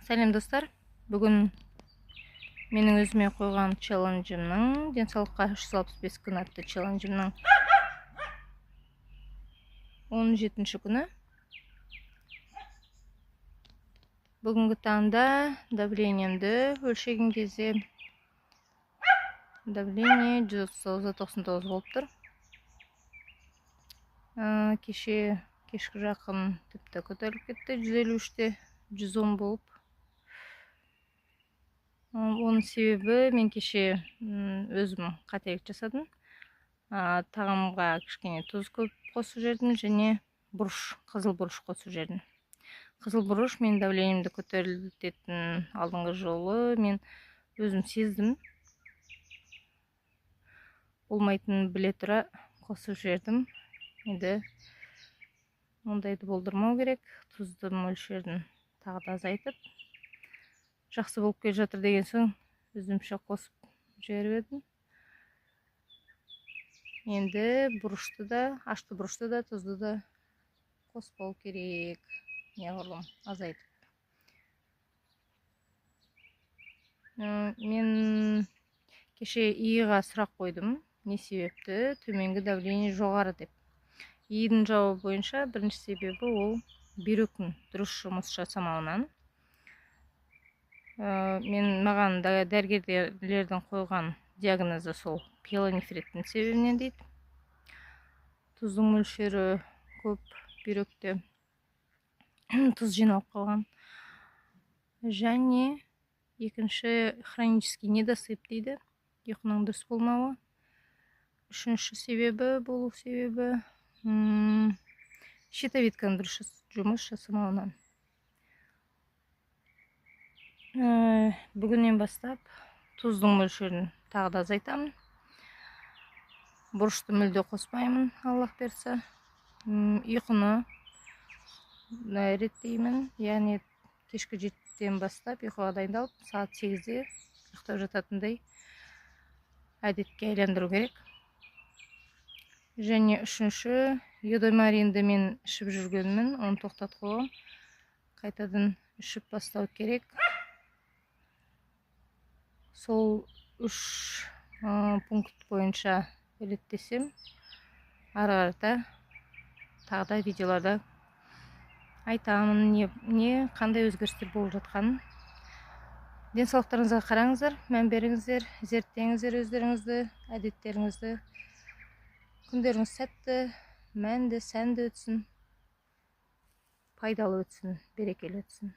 Сәлем достар, бүгін менің өзіме қойған челленджімнің, денсаулыққа 365 күн атты челленджімнің 17-ші күні. Бүгінгі таңда давлениемді өлшеген кезде давление 130-99 болып тұр. Кешкі жақын тіпті көтеріліп кетті, 153-те 110 болып. Оның себебі мен кеше өзім қателік жасадым. Тағамға кішкене тұз көп қосып жібердім және қызыл бұрыш қосып жібердім. Қызыл бұрыш мен давлениемді көтерілтетін алдыңғы жолы мен өзім сездім. Болмайтынын біле тұра қосып жібердім. Енді мұндайды болдырмау керек. Тұзды мөлшерін тағы да азайтып, жақсы болып келе жатыр деген соң өзімше қосып жіберіп едім. Енді ашты бұрышты да, тұзды да қоспау керек. Неғұрлым азайтып. Мен кеше иыға сұрақ қойдым. Не себепті төменгі давление жоғары деп. Иыдың жауабы бойынша бірінші себебі ол бүйректің дұрыс жұмыс жасамауынан. Маған дәрігерлердің қойған диагнозы сол пиелонефриттің себебінен дейді. Тұздың мөлшері көп бүйректе, тұз жиналып қалған. Және екінші хронический недосып дейді, ұйқының дұрыс болмауы. Үшінші болу себебі щитовидканың дұрыс жұмыс жасамауынан. Бүгіннен бастап тұздың мөлшерін тағы да азайтамын. Бұрышты мүлде қоспаймын, Аллах берсе. Ұйқыны реттеймін, яғни кешкі 7-тен бастап ұйқыға дайындалып, сағат 8-де ұйықтап жататындай әдетке айландыру керек. Және үшінші, йодомаринді мен ішіп жүргенмін, оны тоқтатқым, қайтадан ішіп бастау керек. Сол 3 пункт бойынша реттесем, ары қарата тағы да видеоларда айтамын, қандай өзгерістер болып жатқанын. Денсаулықтарыңызға қараңыздар, мән беріңіздер, зерттеңіздер өздеріңізді, әдеттеріңізді. Күндеріңіз сәтті, мәнді, сәнді өтсін, пайдалы өтсін, берекелі өтсін.